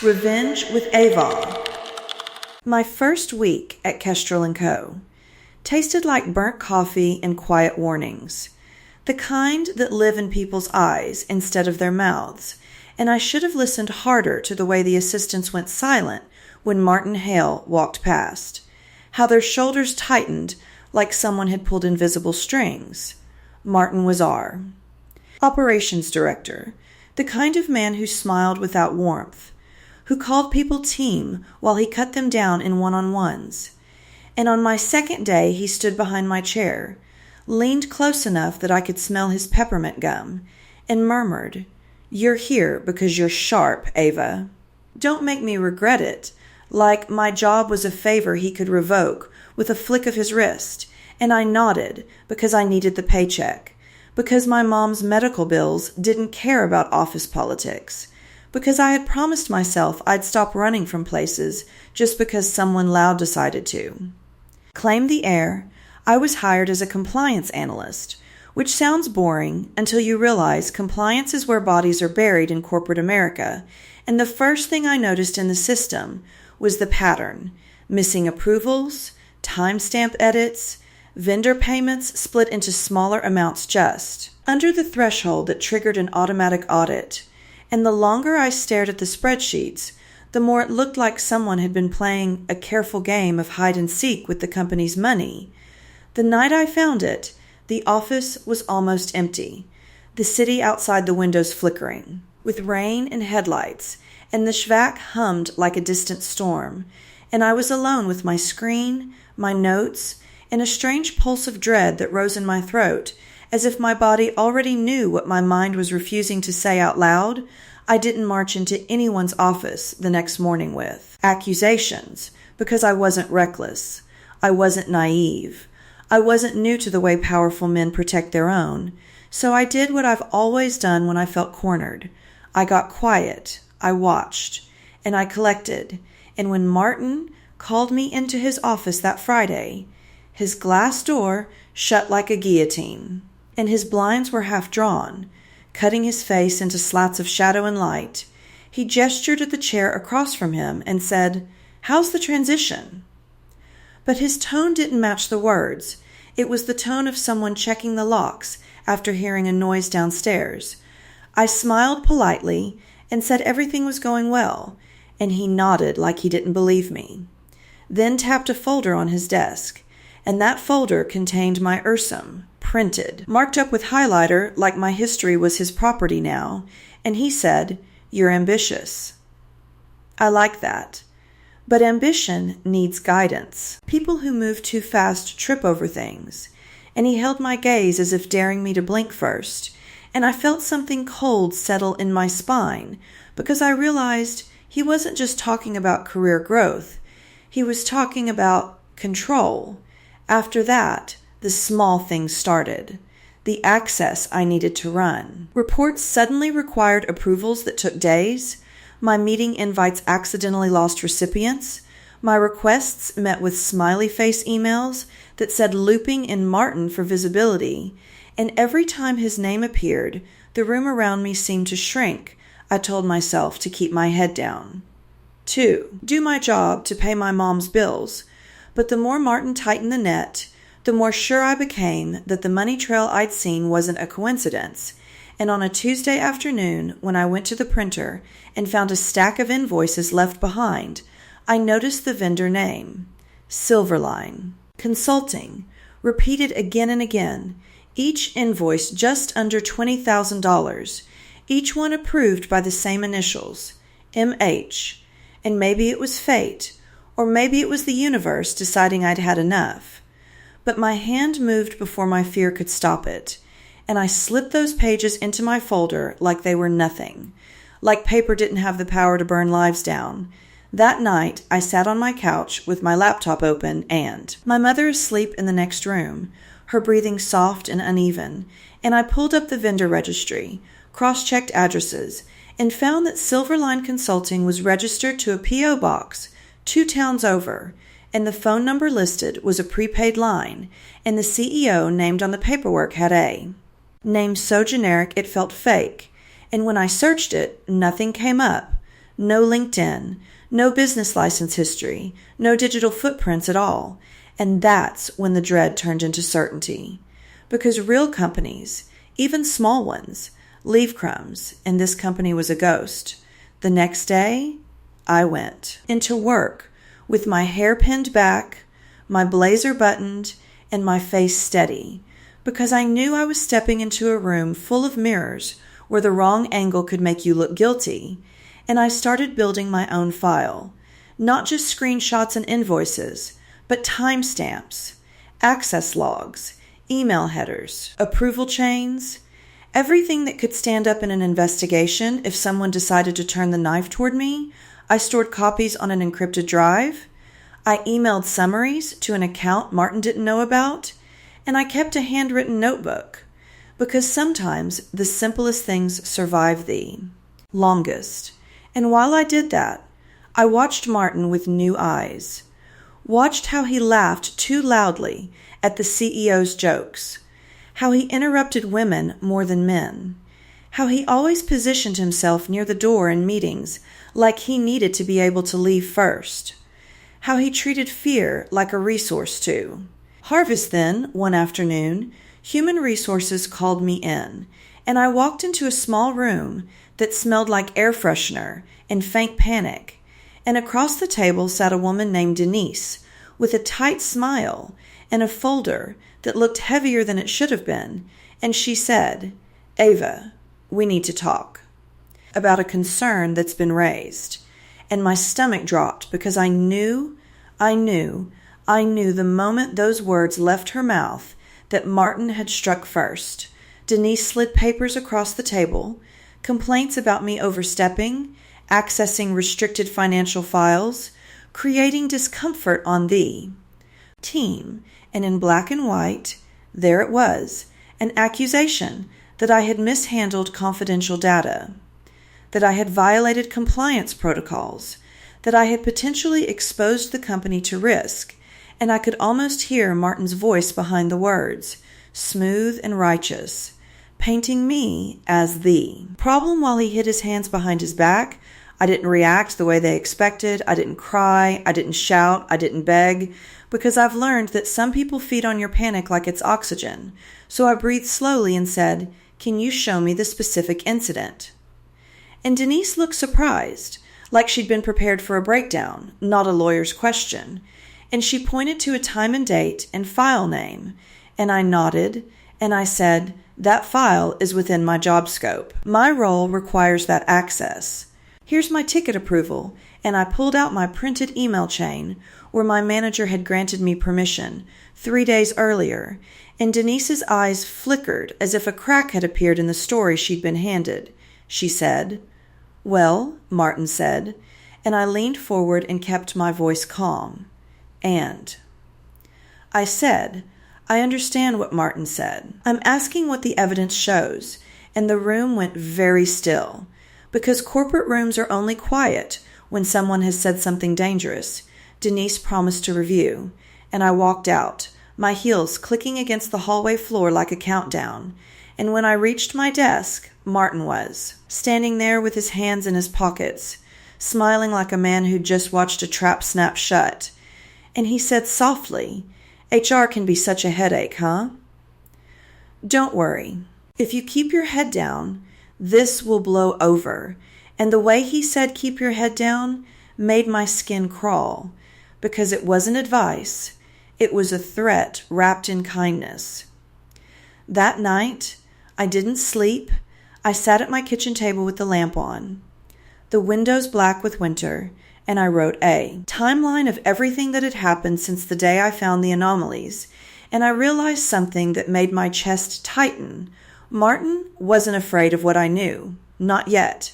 Revenge with Ava. My first week at Kestrel & Co. tasted like burnt coffee and quiet warnings, the kind that live in people's eyes instead of their mouths, and I should have listened harder to the way the assistants went silent when Martin Hale walked past, how their shoulders tightened like someone had pulled invisible strings. Martin was our operations director, the kind of man who smiled without warmth, who called people team while he cut them down in one-on-ones. And on my second day, he stood behind my chair, leaned close enough that I could smell his peppermint gum, and murmured, "You're here because you're sharp, Ava. Don't make me regret it," like my job was a favor he could revoke with a flick of his wrist, and I nodded because I needed the paycheck, because my mom's medical bills didn't care about office politics, because I had promised myself I'd stop running from places just because someone loud decided to. Claim the air, I was hired as a compliance analyst, which sounds boring until you realize compliance is where bodies are buried in corporate America, and the first thing I noticed in the system was the pattern: missing approvals, timestamp edits, vendor payments split into smaller amounts just under the threshold that triggered an automatic audit. And the longer I stared at the spreadsheets, the more it looked like someone had been playing a careful game of hide and seek with the company's money. The night I found it, the office was almost empty, the city outside the windows flickering, with rain and headlights, and the schvack hummed like a distant storm, and I was alone with my screen, my notes, and a strange pulse of dread that rose in my throat, as if my body already knew what my mind was refusing to say out loud. I didn't march into anyone's office the next morning with accusations, because I wasn't reckless. I wasn't naive. I wasn't new to the way powerful men protect their own. So I did what I've always done when I felt cornered. I got quiet. I watched. And I collected. And when Martin called me into his office that Friday, his glass door shut like a guillotine, and his blinds were half drawn, cutting his face into slats of shadow and light. He gestured at the chair across from him and said, "How's the transition?" But his tone didn't match the words. It was the tone of someone checking the locks after hearing a noise downstairs. I smiled politely and said everything was going well, and he nodded like he didn't believe me, then tapped a folder on his desk, and that folder contained my URSUM, printed, marked up with highlighter like my history was his property now, and he said, "You're ambitious." I like that. But ambition needs guidance. People who move too fast trip over things, and he held my gaze as if daring me to blink first, and I felt something cold settle in my spine because I realized he wasn't just talking about career growth. He was talking about control. After that, the small things started. The access I needed to run. Reports suddenly required approvals that took days. My meeting invites accidentally lost recipients. My requests met with smiley face emails that said looping in Martin for visibility. And every time his name appeared, the room around me seemed to shrink. I told myself to keep my head down. 2. Do my job to pay my mom's bills. But the more Martin tightened the net, the more sure I became that the money trail I'd seen wasn't a coincidence. And on a Tuesday afternoon, when I went to the printer and found a stack of invoices left behind, I noticed the vendor name, Silverline Consulting, repeated again and again, each invoice just under $20,000, each one approved by the same initials, MH. And maybe it was fate, or maybe it was the universe deciding I'd had enough. But my hand moved before my fear could stop it, and I slipped those pages into my folder like they were nothing, like paper didn't have the power to burn lives down. That night, I sat on my couch with my laptop open and my mother asleep in the next room, her breathing soft and uneven, and I pulled up the vendor registry, cross-checked addresses, and found that Silverline Consulting was registered to a P.O. box 2 towns over, and the phone number listed was a prepaid line, and the CEO named on the paperwork had a name so generic it felt fake, and when I searched it, nothing came up, no LinkedIn, no business license history, no digital footprints at all. And that's when the dread turned into certainty. Because real companies, even small ones, leave crumbs, and this company was a ghost. The next day, I went into work with my hair pinned back, my blazer buttoned, and my face steady, because I knew I was stepping into a room full of mirrors where the wrong angle could make you look guilty, and I started building my own file. Not just screenshots and invoices, but timestamps, access logs, email headers, approval chains, everything that could stand up in an investigation if someone decided to turn the knife toward me. I stored copies on an encrypted drive. I emailed summaries to an account Martin didn't know about, and I kept a handwritten notebook, because sometimes the simplest things survive the longest. And while I did that, I watched Martin with new eyes, watched how he laughed too loudly at the CEO's jokes, how he interrupted women more than men, how he always positioned himself near the door in meetings like he needed to be able to leave first, how he treated fear like a resource too. Harvest then, one afternoon, Human Resources called me in, and I walked into a small room that smelled like air freshener and faint panic, and across the table sat a woman named Denise with a tight smile and a folder that looked heavier than it should have been, and she said, "Ava, we need to talk about a concern that's been raised." And my stomach dropped because I knew the moment those words left her mouth that Martin had struck first. Denise slid papers across the table, complaints about me overstepping, accessing restricted financial files, creating discomfort on the team, and in black and white, there it was, an accusation that I had mishandled confidential data, that I had violated compliance protocols, that I had potentially exposed the company to risk, and I could almost hear Martin's voice behind the words, smooth and righteous, painting me as the problem. While he hid his hands behind his back, I didn't react the way they expected. I didn't cry. I didn't shout. I didn't beg, because I've learned that some people feed on your panic like it's oxygen. So I breathed slowly and said, "Can you show me the specific incident?" And Denise looked surprised, like she'd been prepared for a breakdown, not a lawyer's question. And she pointed to a time and date and file name, and I nodded, and I said, "That file is within my job scope. My role requires that access. Here's my ticket approval," and I pulled out my printed email chain where my manager had granted me permission 3 days earlier, and Denise's eyes flickered as if a crack had appeared in the story she'd been handed. She said, "Well," Martin said, and I leaned forward and kept my voice calm. "And?" I said, "I understand what Martin said. I'm asking what the evidence shows," and the room went very still, because corporate rooms are only quiet when someone has said something dangerous. Denise promised to review, and I walked out, my heels clicking against the hallway floor like a countdown. And when I reached my desk, Martin was standing there with his hands in his pockets, smiling like a man who'd just watched a trap snap shut. And he said softly, "HR can be such a headache, huh? Don't worry. If you keep your head down, this will blow over." And the way he said keep your head down made my skin crawl, because it wasn't advice. It was a threat wrapped in kindness. That night, I didn't sleep. I sat at my kitchen table with the lamp on, the windows black with winter, and I wrote a timeline of everything that had happened since the day I found the anomalies, and I realized something that made my chest tighten. Martin wasn't afraid of what I knew, not yet,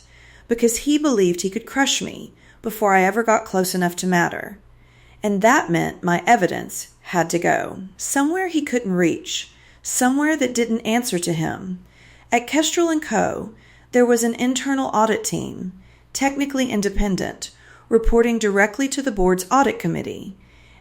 because he believed he could crush me before I ever got close enough to matter. And that meant my evidence had to go somewhere he couldn't reach, somewhere that didn't answer to him. At Kestrel & Co., there was an internal audit team, technically independent, reporting directly to the board's audit committee,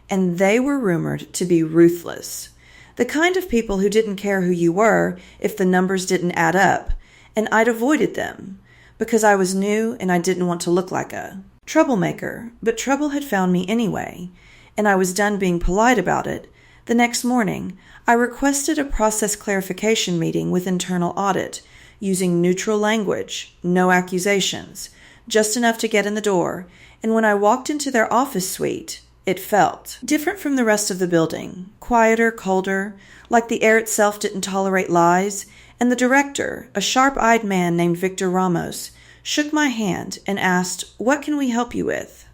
and they were rumored to be ruthless, the kind of people who didn't care who you were if the numbers didn't add up, and I'd avoided them, because I was new and I didn't want to look like a troublemaker, but trouble had found me anyway, and I was done being polite about it. The next morning, I requested a process clarification meeting with internal audit, using neutral language, no accusations, just enough to get in the door, and when I walked into their office suite, it felt different from the rest of the building, quieter, colder, like the air itself didn't tolerate lies, and the director, a sharp-eyed man named Victor Ramos, shook my hand and asked, "What can we help you with?"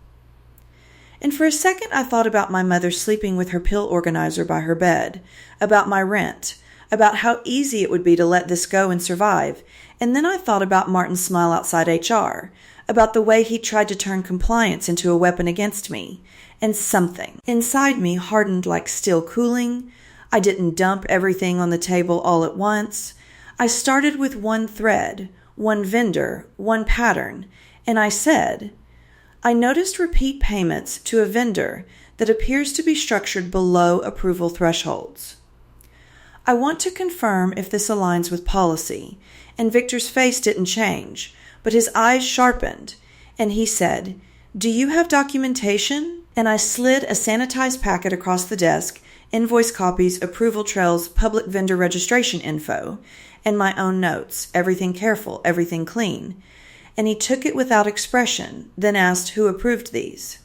And for a second I thought about my mother sleeping with her pill organizer by her bed, about my rent, about how easy it would be to let this go and survive, and then I thought about Martin's smile outside HR, about the way he tried to turn compliance into a weapon against me, and something inside me hardened like steel cooling. I didn't dump everything on the table all at once. I started with one thread, one vendor, one pattern, and I said, I noticed repeat payments to a vendor that appears to be structured below approval thresholds. I want to confirm if this aligns with policy, and Victor's face didn't change, but his eyes sharpened, and he said, "Do you have documentation?" And I slid a sanitized packet across the desk, invoice copies, approval trails, public vendor registration info, and my own notes, everything careful, everything clean. And he took it without expression, then asked who approved these.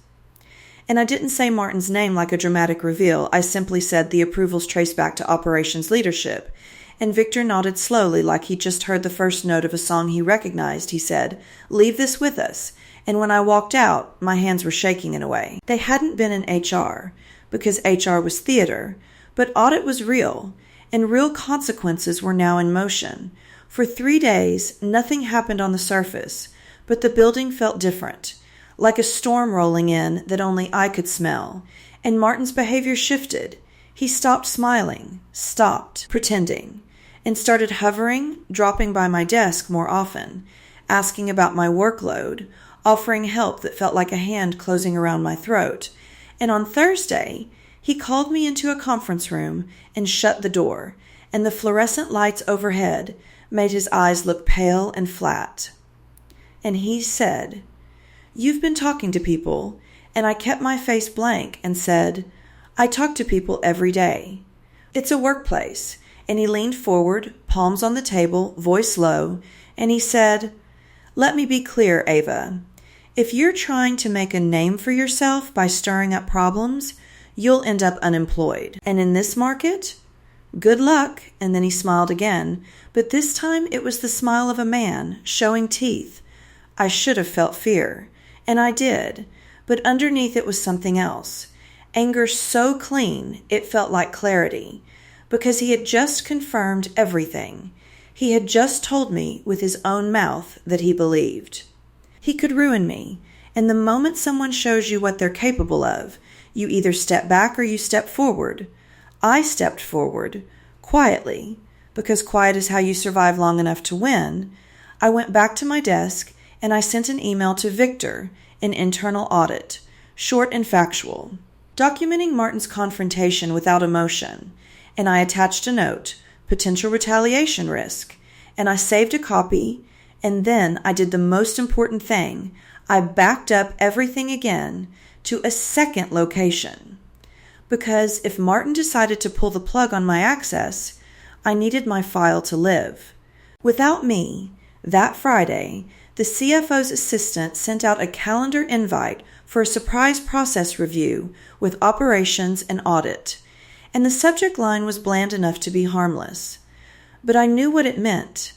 And I didn't say Martin's name like a dramatic reveal. I simply said the approvals trace back to operations leadership. And Victor nodded slowly like he'd just heard the first note of a song he recognized. He said, "Leave this with us." And when I walked out, my hands were shaking in a way. They hadn't been in HR, because HR was theater, but audit was real, and real consequences were now in motion. For 3 days, nothing happened on the surface, but the building felt different, like a storm rolling in that only I could smell. And Martin's behavior shifted. He stopped smiling, stopped pretending, and started hovering, dropping by my desk more often, asking about my workload, offering help that felt like a hand closing around my throat. And on Thursday, he called me into a conference room and shut the door, and the fluorescent lights overhead made his eyes look pale and flat. And he said, "You've been talking to people," and I kept my face blank and said, "I talk to people every day. It's a workplace." And he leaned forward, palms on the table, voice low, and he said, "Let me be clear, Ava. If you're trying to make a name for yourself by stirring up problems, you'll end up unemployed. And in this market, good luck." And then he smiled again, but this time it was the smile of a man, showing teeth. I should have felt fear, and I did, but underneath it was something else. Anger so clean, it felt like clarity, because he had just confirmed everything. He had just told me with his own mouth that he believed. He could ruin me, and the moment someone shows you what they're capable of, you either step back or you step forward. I stepped forward, quietly, because quiet is how you survive long enough to win. I went back to my desk, and I sent an email to Victor, in internal audit, short and factual, documenting Martin's confrontation without emotion, and I attached a note, potential retaliation risk, and I saved a copy, and then I did the most important thing. I backed up everything again to a second location. Because if Martin decided to pull the plug on my access, I needed my file to live. Without me, that Friday, the CFO's assistant sent out a calendar invite for a surprise process review with operations and audit, and the subject line was bland enough to be harmless. But I knew what it meant,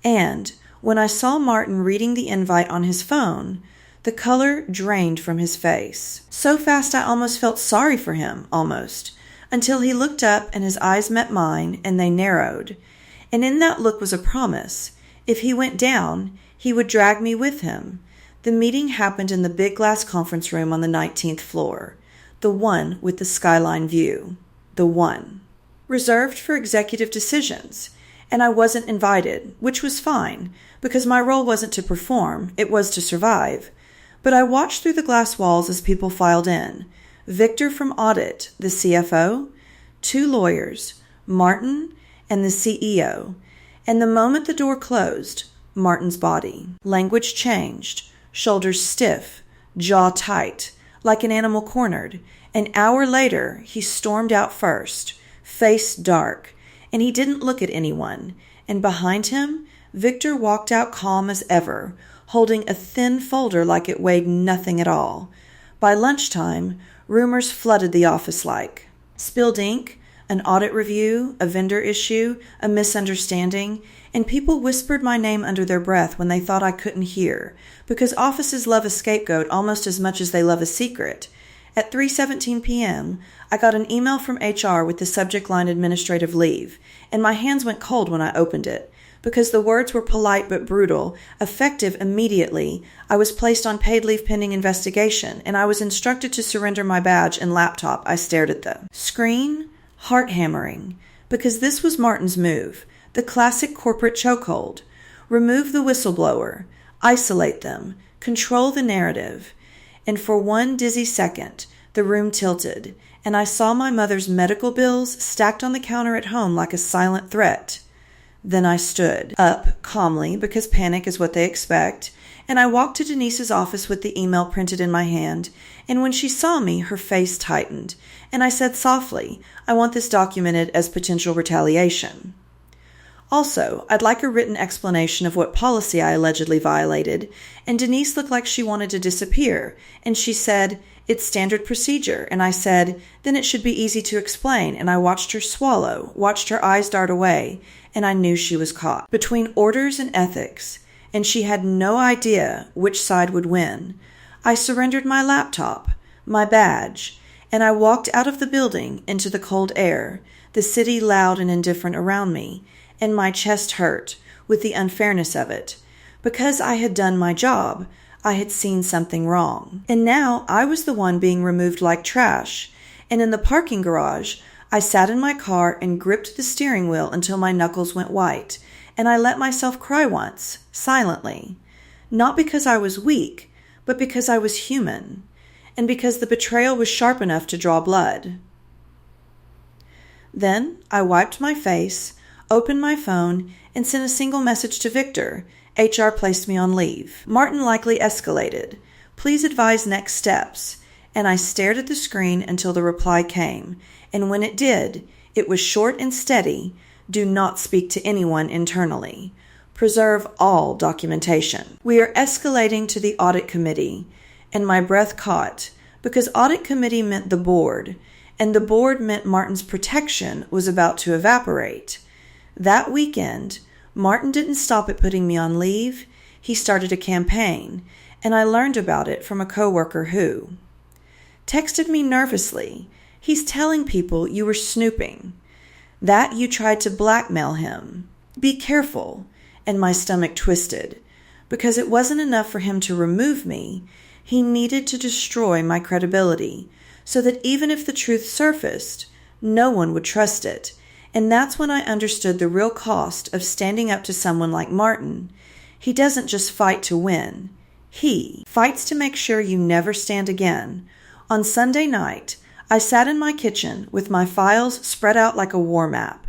and when I saw Martin reading the invite on his phone, the color drained from his face. So fast I almost felt sorry for him, until he looked up and his eyes met mine and they narrowed. And in that look was a promise. If he went down, he would drag me with him. The meeting happened in the big glass conference room on the 19th floor, the one with the skyline view, the one reserved for executive decisions. And I wasn't invited, which was fine, because my role wasn't to perform, it was to survive. But I watched through the glass walls as people filed in. Victor from Audit, the CFO, 2 lawyers, Martin, and the CEO. And the moment the door closed, Martin's body. Language changed, shoulders stiff, jaw tight, like an animal cornered. An hour later, he stormed out first, face dark, and he didn't look at anyone. And behind him, Victor walked out calm as ever, holding a thin folder like it weighed nothing at all. By lunchtime, rumors flooded the office like spilled ink, an audit review, a vendor issue, a misunderstanding, and people whispered my name under their breath when they thought I couldn't hear, because offices love a scapegoat almost as much as they love a secret. At 3:17 p.m., I got an email from HR with the subject line administrative leave, and my hands went cold when I opened it. Because the words were polite but brutal, effective immediately, I was placed on paid leave pending investigation, and I was instructed to surrender my badge and laptop. I stared at the screen, heart-hammering, because this was Martin's move, the classic corporate chokehold. Remove the whistleblower, isolate them, control the narrative. And for one dizzy second, the room tilted, and I saw my mother's medical bills stacked on the counter at home like a silent threat. Then I stood up calmly, because panic is what they expect, and I walked to Denise's office with the email printed in my hand, and when she saw me, her face tightened, and I said softly, I want this documented as potential retaliation. Also, I'd like a written explanation of what policy I allegedly violated, and Denise looked like she wanted to disappear, and she said, it's standard procedure, and I said, then it should be easy to explain, and I watched her swallow, watched her eyes dart away, and I knew she was caught. Between orders and ethics, and she had no idea which side would win, I surrendered my laptop, my badge, and I walked out of the building into the cold air, the city loud and indifferent around me, and my chest hurt with the unfairness of it. Because I had done my job, I had seen something wrong. And now I was the one being removed like trash. And in the parking garage, I sat in my car and gripped the steering wheel until my knuckles went white. And I let myself cry once, silently. Not because I was weak, but because I was human. And because the betrayal was sharp enough to draw blood. Then I wiped my face, opened my phone, and sent a single message to Victor. HR placed me on leave. Martin likely escalated. Please advise next steps. And I stared at the screen until the reply came. And when it did, it was short and steady. Do not speak to anyone internally. Preserve all documentation. We are escalating to the audit committee. And my breath caught, because audit committee meant the board, and the board meant Martin's protection was about to evaporate. That weekend, Martin didn't stop at putting me on leave. He started a campaign, and I learned about it from a coworker who texted me nervously. He's telling people you were snooping, that you tried to blackmail him. Be careful. And my stomach twisted, because it wasn't enough for him to remove me. He needed to destroy my credibility, so that even if the truth surfaced, no one would trust it. And that's when I understood the real cost of standing up to someone like Martin. He doesn't just fight to win. He fights to make sure you never stand again. On Sunday night, I sat in my kitchen with my files spread out like a war map.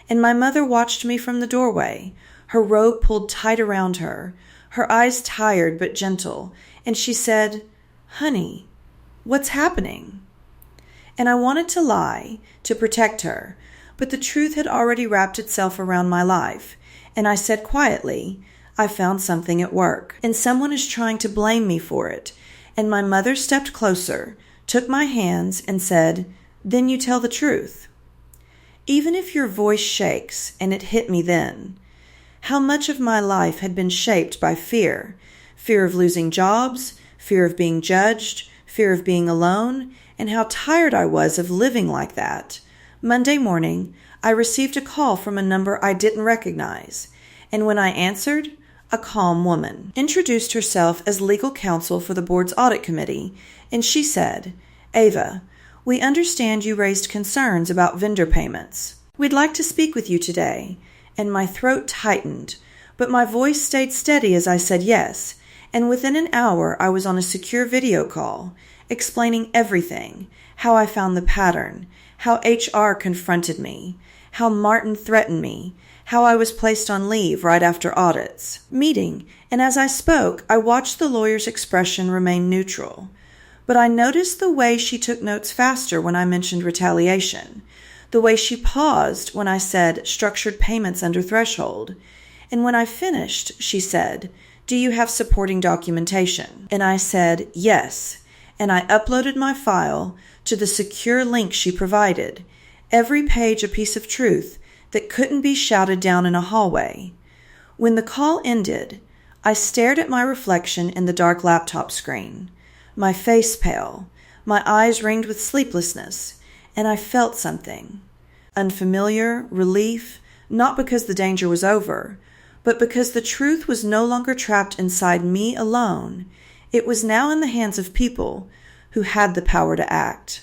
And my mother watched me from the doorway, her robe pulled tight around her, her eyes tired but gentle, and she said, Honey, what's happening? And I wanted to lie, to protect her, but the truth had already wrapped itself around my life, and I said quietly, I found something at work, and someone is trying to blame me for it. And my mother stepped closer, took my hands, and said, Then you tell the truth. Even if your voice shakes, and it hit me then, how much of my life had been shaped by fear? Fear of losing jobs, fear of being judged, fear of being alone, and how tired I was of living like that. Monday morning, I received a call from a number I didn't recognize, and when I answered, a calm woman introduced herself as legal counsel for the board's audit committee, and she said, Ava, we understand you raised concerns about vendor payments. We'd like to speak with you today. And my throat tightened, but my voice stayed steady as I said yes, and within an hour I was on a secure video call, explaining everything, how I found the pattern, how HR confronted me, how Martin threatened me, how I was placed on leave right after audits. Meeting, and as I spoke, I watched the lawyer's expression remain neutral. But I noticed the way she took notes faster when I mentioned retaliation, the way she paused when I said structured payments under threshold. And when I finished, she said, "Do you have supporting documentation?" And I said, "Yes." And I uploaded my file to the secure link she provided, every page a piece of truth that couldn't be shouted down in a hallway. When the call ended, I stared at my reflection in the dark laptop screen, my face pale, my eyes ringed with sleeplessness, and I felt something. Unfamiliar, relief, not because the danger was over, but because the truth was no longer trapped inside me alone. It was now in the hands of people who had the power to act.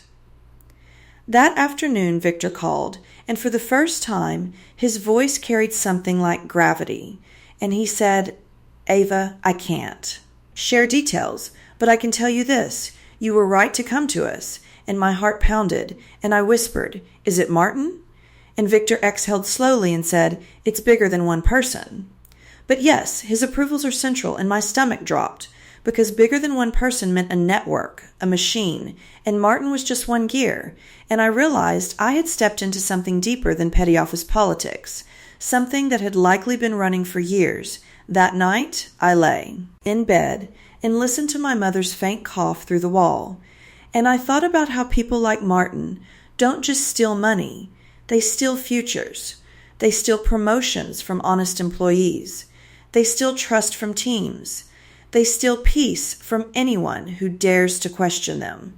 That afternoon, Victor called, and for the first time, his voice carried something like gravity, and he said, "Ava, I can't share details, but I can tell you this. You were right to come to us." And my heart pounded, and I whispered, "Is it Martin?" And Victor exhaled slowly and said, "It's bigger than one person." But yes, his approvals are central, and my stomach dropped, because bigger than one person meant a network, a machine, and Martin was just one gear, and I realized I had stepped into something deeper than petty office politics, something that had likely been running for years. That night, I lay in bed and listened to my mother's faint cough through the wall, and I thought about how people like Martin don't just steal money, they steal futures. They steal promotions from honest employees. They steal trust from teams. They steal peace from anyone who dares to question them.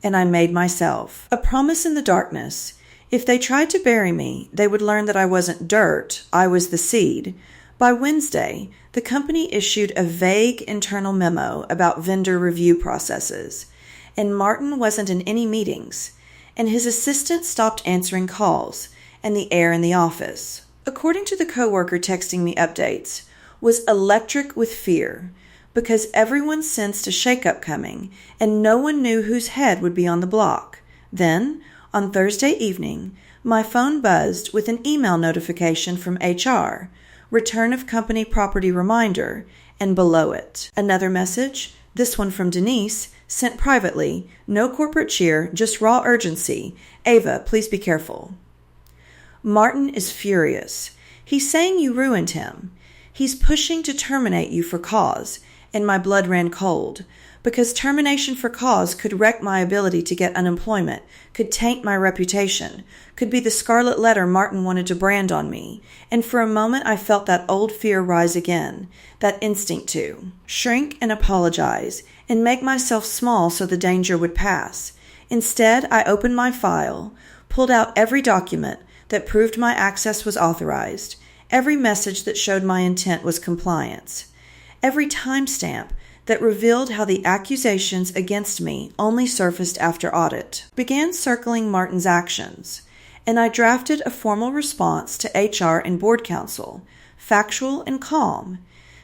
And I made myself a promise in the darkness. If they tried to bury me, they would learn that I wasn't dirt, I was the seed. By Wednesday, the company issued a vague internal memo about vendor review processes, and Martin wasn't in any meetings, and his assistant stopped answering calls, and the air in the office, according to the coworker texting me updates, was electric with fear, because everyone sensed a shakeup coming, and no one knew whose head would be on the block. Then, on Thursday evening, my phone buzzed with an email notification from HR, return of company property reminder, and below it, another message, this one from Denise, sent privately, no corporate cheer, just raw urgency. Ava, please be careful. Martin is furious. He's saying you ruined him. He's pushing to terminate you for cause, and my blood ran cold, because termination for cause could wreck my ability to get unemployment, could taint my reputation, could be the scarlet letter Martin wanted to brand on me, and for a moment I felt that old fear rise again, that instinct to shrink and apologize, and make myself small so the danger would pass. Instead, I opened my file, pulled out every document that proved my access was authorized, every message that showed my intent was compliance, every timestamp that revealed how the accusations against me only surfaced after audit, began circling Martin's actions, and I drafted a formal response to HR and board counsel, factual and calm,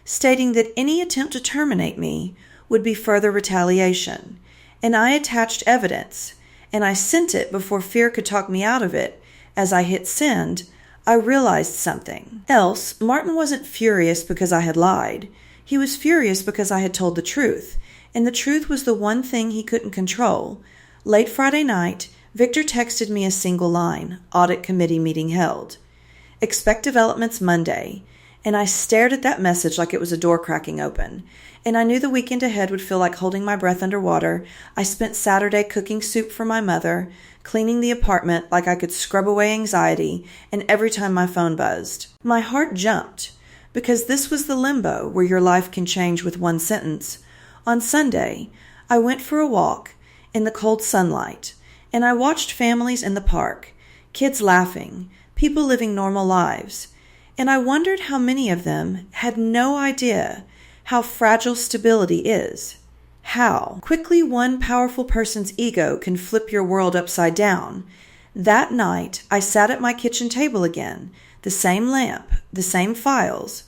stating that any attempt to terminate me would be further retaliation, and I attached evidence, and I sent it before fear could talk me out of it. As I hit send, I realized something. Else, Martin wasn't furious because I had lied. He was furious because I had told the truth, and the truth was the one thing he couldn't control. Late Friday night, Victor texted me a single line, audit committee meeting held. Expect developments Monday. And I stared at that message like it was a door cracking open. And I knew the weekend ahead would feel like holding my breath underwater. I spent Saturday cooking soup for my mother, cleaning the apartment like I could scrub away anxiety, and every time my phone buzzed, my heart jumped, because this was the limbo where your life can change with one sentence. On Sunday, I went for a walk in the cold sunlight, and I watched families in the park, kids laughing, people living normal lives, and I wondered how many of them had no idea how fragile stability is, how quickly one powerful person's ego can flip your world upside down. That night, I sat at my kitchen table again, the same lamp, the same files,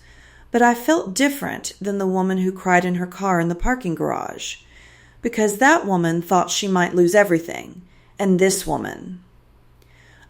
but I felt different than the woman who cried in her car in the parking garage, because that woman thought she might lose everything, and this woman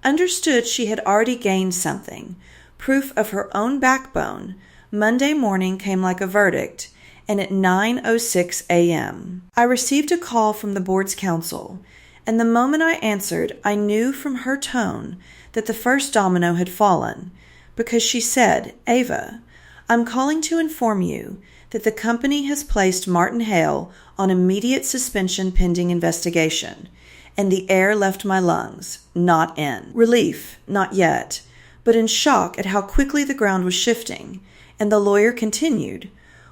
understood she had already gained something, proof of her own backbone, Monday morning came like a verdict, and at 9:06 a.m. I received a call from the board's counsel, and the moment I answered, I knew from her tone that the first domino had fallen, because she said, "Ava, I'm calling to inform you that the company has placed Martin Hale on immediate suspension pending investigation," and the air left my lungs, not in relief, not yet, but in shock at how quickly the ground was shifting, and the lawyer continued,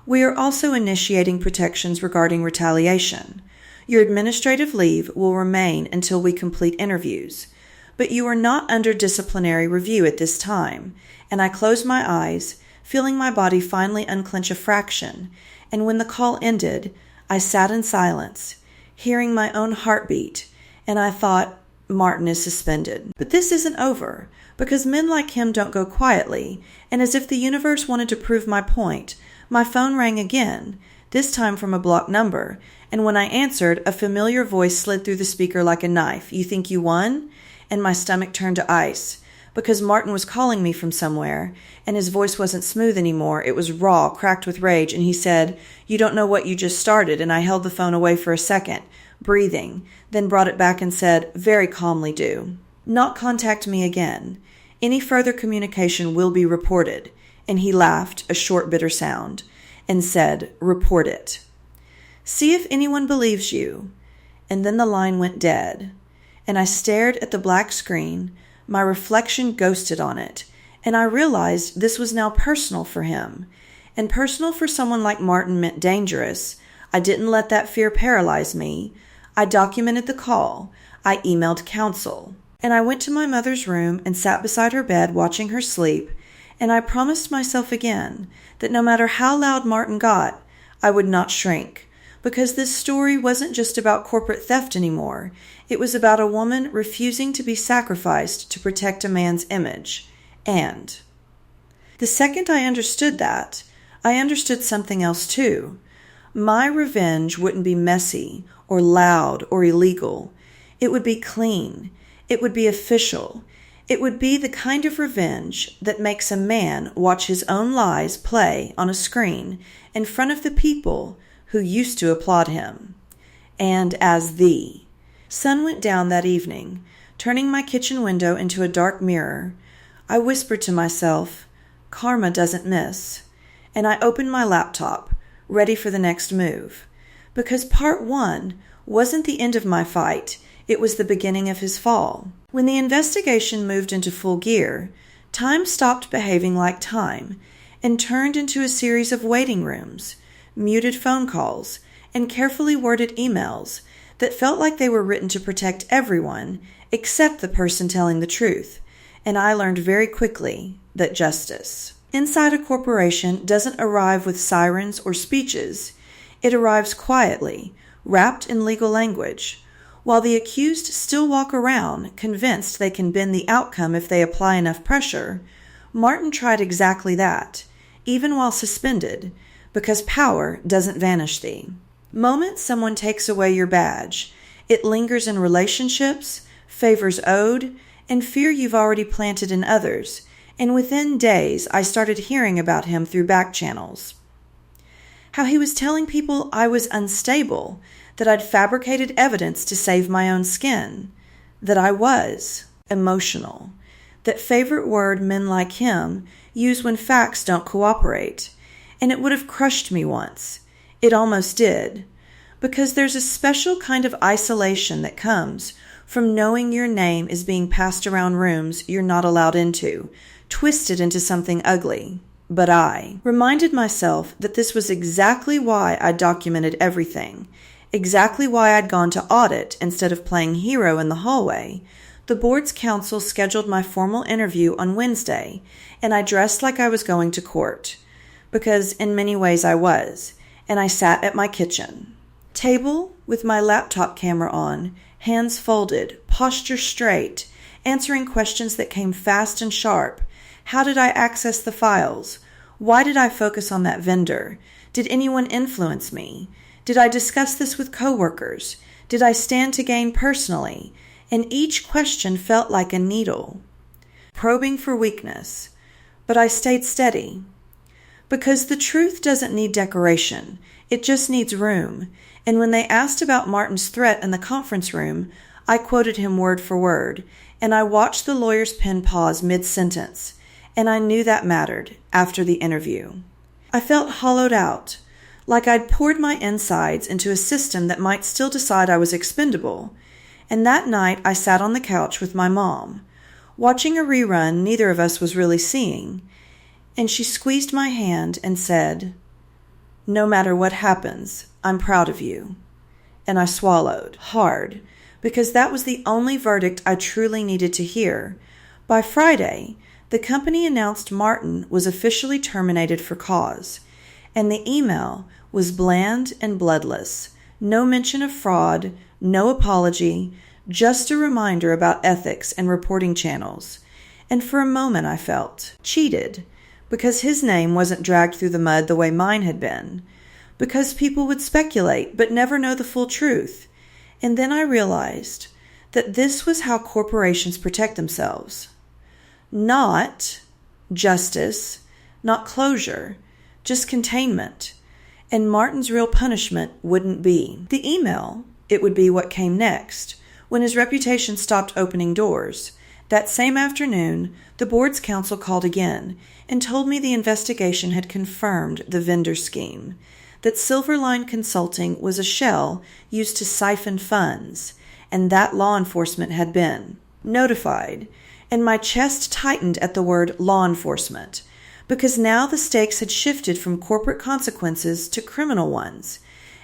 "We are also initiating protections regarding retaliation. Your administrative leave will remain until we complete interviews, but you are not under disciplinary review at this time," and I closed my eyes, feeling my body finally unclench a fraction, and when the call ended, I sat in silence, hearing my own heartbeat, and I thought, Martin is suspended. But this isn't over, because men like him don't go quietly, and as if the universe wanted to prove my point, my phone rang again, this time from a blocked number, and when I answered, a familiar voice slid through the speaker like a knife. "You think you won?" And my stomach turned to ice, because Martin was calling me from somewhere, and his voice wasn't smooth anymore. It was raw, cracked with rage, and he said, "You don't know what you just started," and I held the phone away for a second, breathing, then brought it back and said, very calmly, "Do not contact me again. Any further communication will be reported." And he laughed, a short, bitter sound, and said, "Report it. See if anyone believes you." And then the line went dead, and I stared at the black screen. My reflection ghosted on it, and I realized this was now personal for him. And personal for someone like Martin meant dangerous. I didn't let that fear paralyze me. I documented the call. I emailed counsel. And I went to my mother's room and sat beside her bed watching her sleep, and I promised myself again that no matter how loud Martin got, I would not shrink, because this story wasn't just about corporate theft anymore. It was about a woman refusing to be sacrificed to protect a man's image. And the second I understood that, I understood something else too. My revenge wouldn't be messy or loud or illegal. It would be clean. It would be official. It would be the kind of revenge that makes a man watch his own lies play on a screen in front of the people who used to applaud him. And as the sun went down that evening, turning my kitchen window into a dark mirror, I whispered to myself, "Karma doesn't miss," and I opened my laptop, ready for the next move, because part one wasn't the end of my fight, it was the beginning of his fall. When the investigation moved into full gear, time stopped behaving like time and turned into a series of waiting rooms, muted phone calls, and carefully worded emails that felt like they were written to protect everyone except the person telling the truth. And I learned very quickly that justice inside a corporation doesn't arrive with sirens or speeches. It arrives quietly, wrapped in legal language, while the accused still walk around convinced they can bend the outcome if they apply enough pressure. Martin tried exactly that, even while suspended, because power doesn't vanish thee. Moment someone takes away your badge, it lingers in relationships, favors owed, and fear you've already planted in others, and within days I started hearing about him through back channels. How he was telling people I was unstable, that I'd fabricated evidence to save my own skin, that I was emotional, that favorite word men like him use when facts don't cooperate, and it would have crushed me once. It almost did, because there's a special kind of isolation that comes from knowing your name is being passed around rooms you're not allowed into, twisted into something ugly. But I reminded myself that this was exactly why I documented everything, exactly why I'd gone to audit instead of playing hero in the hallway. The board's counsel scheduled my formal interview on Wednesday, and I dressed like I was going to court, because in many ways I was, and I sat at my kitchen table with my laptop camera on, hands folded, posture straight, answering questions that came fast and sharp. How did I access the files? Why did I focus on that vendor? Did anyone influence me? Did I discuss this with coworkers? Did I stand to gain personally? And each question felt like a needle, probing for weakness, But I stayed steady. Because the truth doesn't need decoration, it just needs room. And when they asked about Martin's threat in the conference room, I quoted him word for word, and I watched the lawyer's pen pause mid-sentence, and I knew that mattered after the interview. I felt hollowed out, like I'd poured my insides into a system that might still decide I was expendable. And that night I sat on the couch with my mom, watching a rerun neither of us was really seeing, and she squeezed my hand and said, "No matter what happens, I'm proud of you." And I swallowed hard, because that was the only verdict I truly needed to hear. By Friday, the company announced Martin was officially terminated for cause, and the email was bland and bloodless. No mention of fraud, no apology, just a reminder about ethics and reporting channels. And for a moment I felt cheated, because his name wasn't dragged through the mud the way mine had been, because people would speculate but never know the full truth. And then I realized that this was how corporations protect themselves. Not justice, not closure, just containment. And Martin's real punishment wouldn't be the email. It would be what came next, when his reputation stopped opening doors. That same afternoon, the board's counsel called again and told me the investigation had confirmed the vendor scheme, that Silverline Consulting was a shell used to siphon funds, and that law enforcement had been notified. And my chest tightened at the word law enforcement, because now the stakes had shifted from corporate consequences to criminal ones.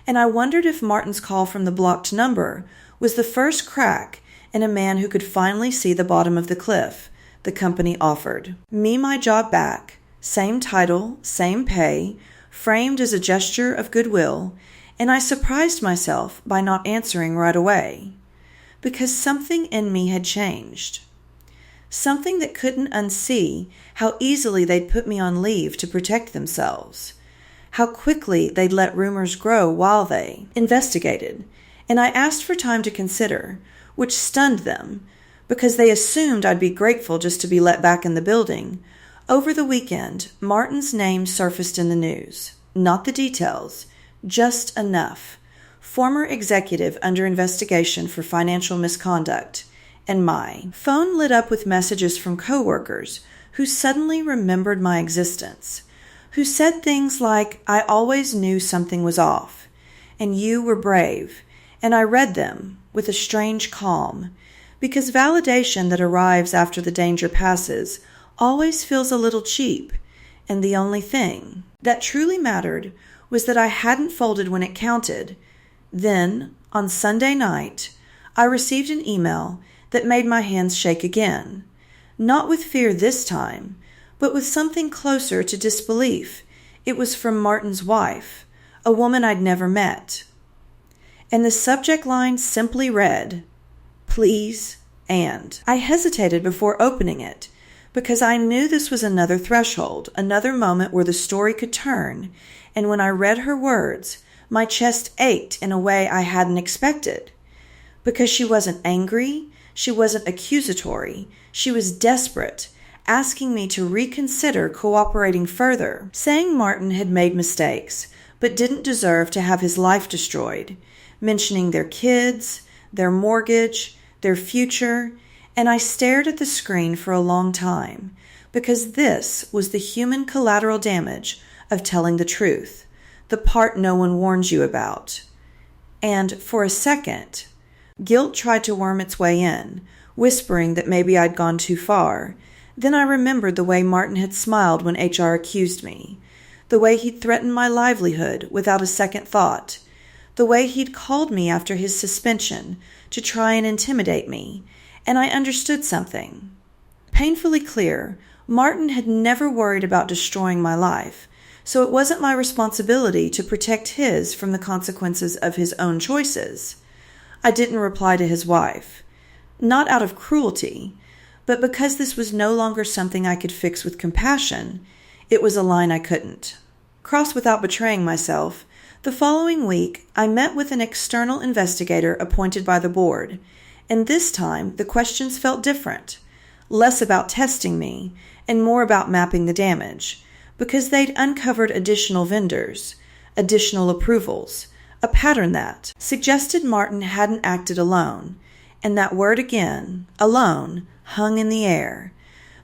And I wondered if Martin's call from the blocked number was the first crack in a man who could finally see the bottom of the cliff the company offered. Me my job back, same title, same pay, framed as a gesture of goodwill, and I surprised myself by not answering right away, because something in me had changed. Something that couldn't unsee how easily they'd put me on leave to protect themselves, how quickly they'd let rumors grow while they investigated, and I asked for time to consider, which stunned them, because they assumed I'd be grateful just to be let back in the building. Over the weekend, Martin's name surfaced in the news. Not the details, just enough. Former executive under investigation for financial misconduct. And my phone lit up with messages from coworkers who suddenly remembered my existence, who said things like, "I always knew something was off, and you were brave." And I read them with a strange calm, because validation that arrives after the danger passes always feels a little cheap, and the only thing that truly mattered was that I hadn't folded when it counted. Then, on Sunday night, I received an email that made my hands shake again, not with fear this time, but with something closer to disbelief. It was from Martin's wife, a woman I'd never met. And the subject line simply read, "Please, and." I hesitated before opening it, because I knew this was another threshold, another moment where the story could turn, and when I read her words, my chest ached in a way I hadn't expected. Because she wasn't angry, she wasn't accusatory, she was desperate, asking me to reconsider cooperating further, saying Martin had made mistakes, but didn't deserve to have his life destroyed, mentioning their kids, their mortgage, their future, and I stared at the screen for a long time, because this was the human collateral damage of telling the truth, the part no one warns you about. And for a second, guilt tried to worm its way in, whispering that maybe I'd gone too far. Then I remembered the way Martin had smiled when HR accused me, the way he'd threatened my livelihood without a second thought, the way he'd called me after his suspension to try and intimidate me, and I understood something. Painfully clear, Martin had never worried about destroying my life, so it wasn't my responsibility to protect his from the consequences of his own choices. I didn't reply to his wife, not out of cruelty, but because this was no longer something I could fix with compassion. It was a line I couldn't cross without betraying myself. The following week, I met with an external investigator appointed by the board, and this time the questions felt different. less about testing me and more about mapping the damage, because they'd uncovered additional vendors, additional approvals, a pattern that suggested Martin hadn't acted alone, and that word again, alone, hung in the air,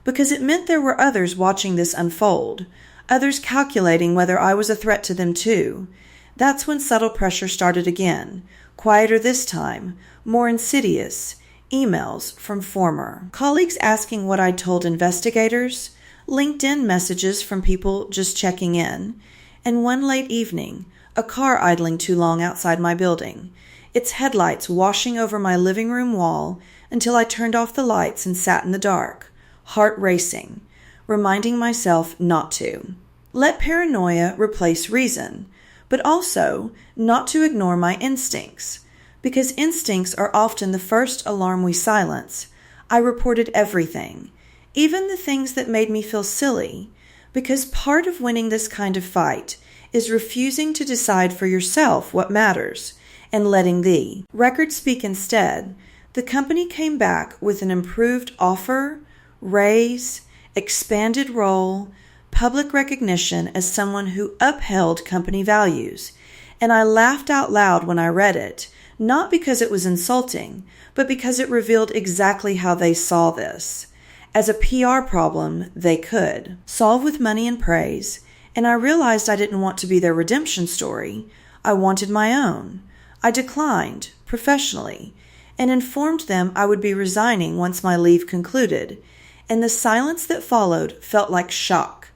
because it meant there were others watching this unfold, others calculating whether I was a threat to them too. That's when subtle pressure started again, quieter this time, more insidious, emails from former colleagues asking what I'd told investigators, LinkedIn messages from people just checking in, and one late evening, a car idling too long outside my building, its headlights washing over my living room wall until I turned off the lights and sat in the dark, heart racing, reminding myself not to. Let paranoia replace reason, but also not to ignore my instincts, because instincts are often the first alarm we silence. I reported everything, even the things that made me feel silly, because part of winning this kind of fight is refusing to decide for yourself what matters and letting the record speak instead. The company came back with an improved offer, raise, expanded role, public recognition as someone who upheld company values, and I laughed out loud when I read it, not because it was insulting, but because it revealed exactly how they saw this. As a PR problem they could solve with money and praise, and I realized I didn't want to be their redemption story. I wanted my own. I declined, professionally, and informed them I would be resigning once my leave concluded, and the silence that followed felt like shock,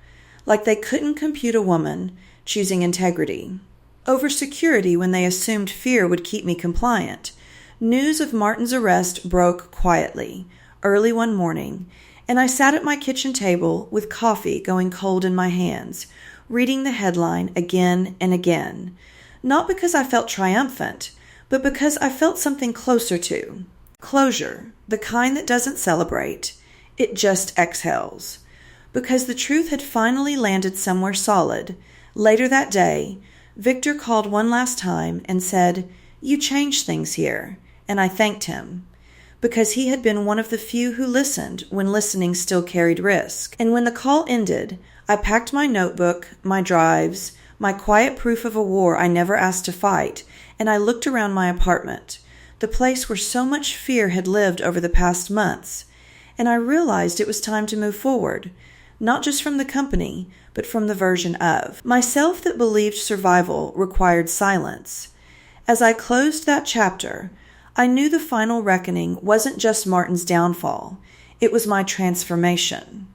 like they couldn't compute a woman choosing integrity over security when they assumed fear would keep me compliant. News of Martin's arrest broke quietly, early one morning, and I sat at my kitchen table with coffee going cold in my hands, reading the headline again and again, not because I felt triumphant, but because I felt something closer to closure, the kind that doesn't celebrate, it just exhales. Because the truth had finally landed somewhere solid. Later that day, Victor called one last time and said, "You changed things here," and I thanked him, because he had been one of the few who listened when listening still carried risk. And when the call ended, I packed my notebook, my drives, my quiet proof of a war I never asked to fight, and I looked around my apartment, the place where so much fear had lived over the past months, and I realized it was time to move forward, not just from the company, but from the version of myself that believed survival required silence. As I closed that chapter, I knew the final reckoning wasn't just Martin's downfall, it was my transformation.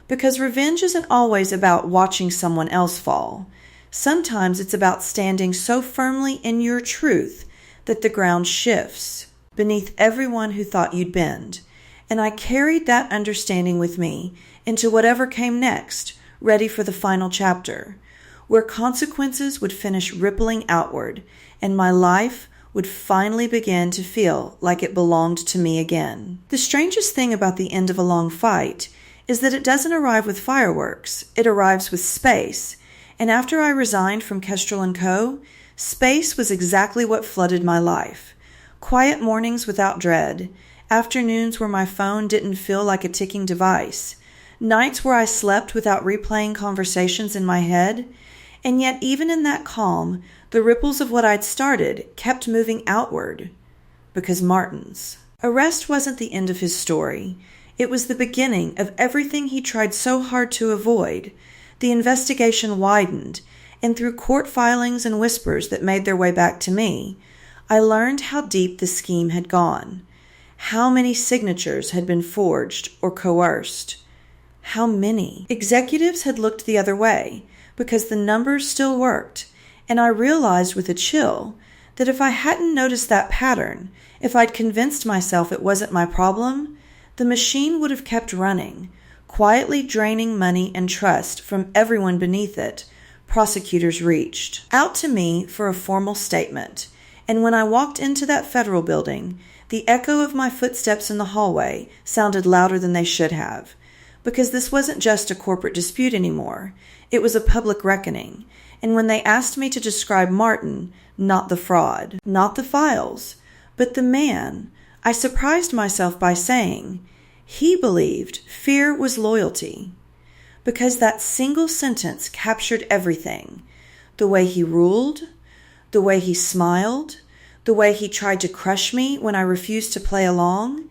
Because revenge isn't always about watching someone else fall. Sometimes it's about standing so firmly in your truth that the ground shifts beneath everyone who thought you'd bend. And I carried that understanding with me into whatever came next, ready for the final chapter, where consequences would finish rippling outward, and my life would finally begin to feel like it belonged to me again. The strangest thing about the end of a long fight is that it doesn't arrive with fireworks, it arrives with space. And after I resigned from Kestrel & Co., space was exactly what flooded my life. Quiet mornings without dread, afternoons where my phone didn't feel like a ticking device, nights where I slept without replaying conversations in my head, and yet even in that calm, the ripples of what I'd started kept moving outward. Because Martin's arrest wasn't the end of his story. It was the beginning of everything he tried so hard to avoid. The investigation widened, and through court filings and whispers that made their way back to me, I learned how deep the scheme had gone, how many signatures had been forged or coerced, how many executives had looked the other way because the numbers still worked, and I realized with a chill that if I hadn't noticed that pattern, if I'd convinced myself it wasn't my problem, the machine would have kept running, quietly draining money and trust from everyone beneath it. Prosecutors reached out to me for a formal statement, and when I walked into that federal building, the echo of my footsteps in the hallway sounded louder than they should have, because this wasn't just a corporate dispute anymore. It was a public reckoning, and when they asked me to describe Martin, not the fraud, not the files, but the man, I surprised myself by saying, He believed fear was loyalty, because that single sentence captured everything. The way he ruled, the way he smiled, the way he tried to crush me when I refused to play along.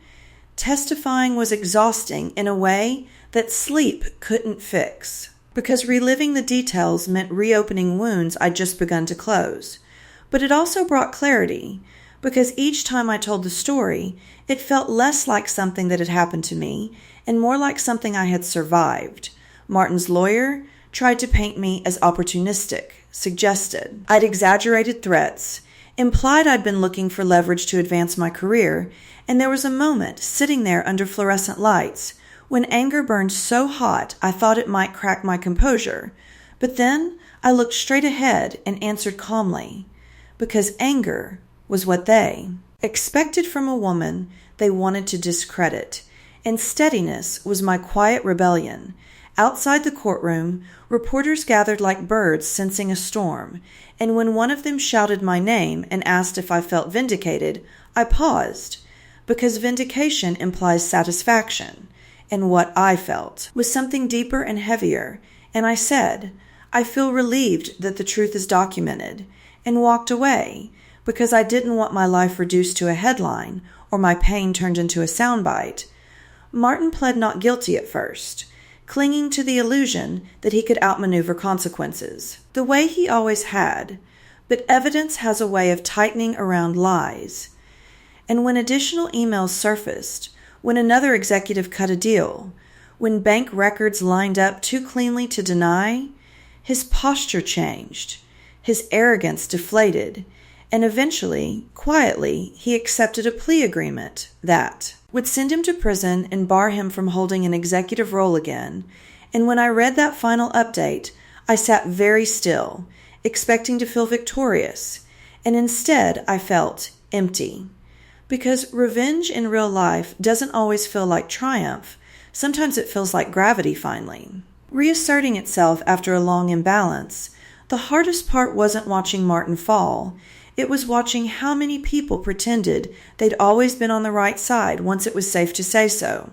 Testifying was exhausting in a way that sleep couldn't fix, because reliving the details meant reopening wounds I'd just begun to close. But it also brought clarity, because each time I told the story, it felt less like something that had happened to me and more like something I had survived. Martin's lawyer tried to paint me as opportunistic, suggested I'd exaggerated threats, implied I'd been looking for leverage to advance my career, and there was a moment sitting there under fluorescent lights when anger burned so hot I thought it might crack my composure. But then I looked straight ahead and answered calmly, because anger was what they expected from a woman they wanted to discredit, and steadiness was my quiet rebellion. Outside the courtroom, reporters gathered like birds sensing a storm, and when one of them shouted my name and asked if I felt vindicated, I paused, because vindication implies satisfaction, and what I felt was something deeper and heavier, and I said, I feel relieved that the truth is documented, and walked away, because I didn't want my life reduced to a headline or my pain turned into a soundbite. Martin pled not guilty at first, clinging to the illusion that he could outmaneuver consequences, the way he always had, but evidence has a way of tightening around lies. And when additional emails surfaced, when another executive cut a deal, when bank records lined up too cleanly to deny, his posture changed, his arrogance deflated, and eventually, quietly, he accepted a plea agreement that would send him to prison and bar him from holding an executive role again. And when I read that final update, I sat very still, expecting to feel victorious, and instead I felt empty. Because revenge in real life doesn't always feel like triumph. Sometimes it feels like gravity finally reasserting itself after a long imbalance. The hardest part wasn't watching Martin fall. It was watching how many people pretended they'd always been on the right side once it was safe to say so.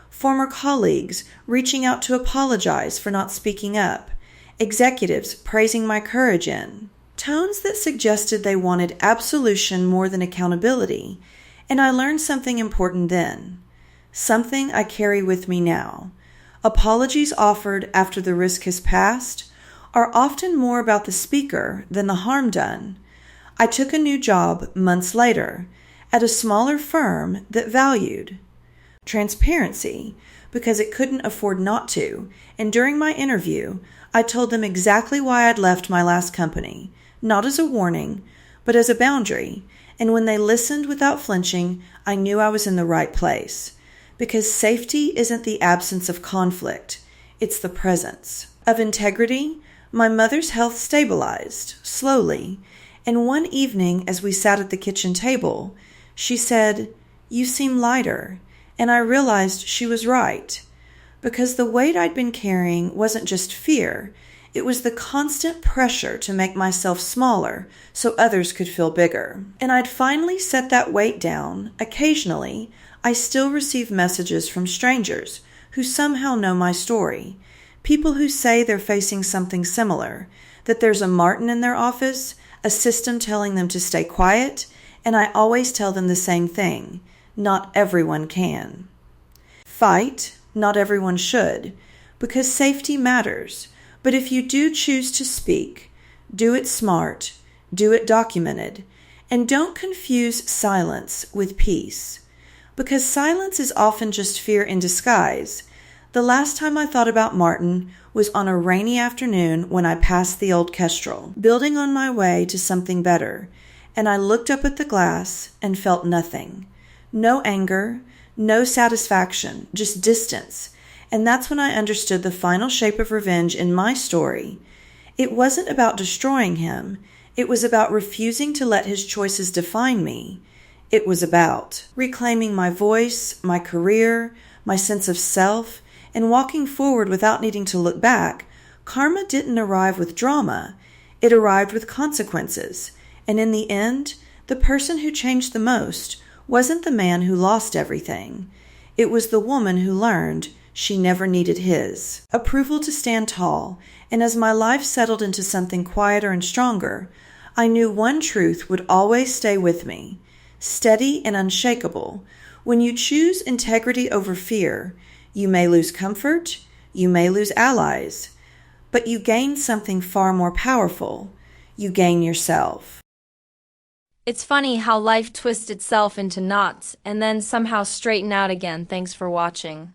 Former colleagues reaching out to apologize for not speaking up. Executives praising my courage in tones that suggested they wanted absolution more than accountability. And I learned something important then. Something I carry with me now. Apologies offered after the risk has passed are often more about the speaker than the harm done. I took a new job months later at a smaller firm that valued transparency because it couldn't afford not to, and during my interview, I told them exactly why I'd left my last company, not as a warning, but as a boundary, and when they listened without flinching, I knew I was in the right place, because safety isn't the absence of conflict, it's the presence of integrity. My mother's health stabilized, slowly, and one evening as we sat at the kitchen table, she said, "You seem lighter," and I realized she was right, because the weight I'd been carrying wasn't just fear, it was the constant pressure to make myself smaller so others could feel bigger. And I'd finally set that weight down. Occasionally, I still receive messages from strangers who somehow know my story, people who say they're facing something similar, that there's a Martin in their office, a system telling them to stay quiet, and I always tell them the same thing. Not everyone can. Fight, not everyone should, because safety matters. But if you do choose to speak, do it smart, do it documented, and don't confuse silence with peace, because silence is often just fear in disguise. The last time I thought about Martin was on a rainy afternoon when I passed the old Kestrel, building on my way to something better, and I looked up at the glass and felt nothing. No anger, no satisfaction, just distance. And that's when I understood the final shape of revenge in my story. It wasn't about destroying him. It was about refusing to let his choices define me. It was about reclaiming my voice, my career, my sense of self, and walking forward without needing to look back. Karma didn't arrive with drama. It arrived with consequences. And in the end, the person who changed the most wasn't the man who lost everything. It was the woman who learned she never needed his approval to stand tall, and as my life settled into something quieter and stronger, I knew one truth would always stay with me, steady and unshakable. When you choose integrity over fear, you may lose comfort, you may lose allies, but you gain something far more powerful. You gain yourself. It's funny how life twists itself into knots and then somehow straighten out again. Thanks for watching.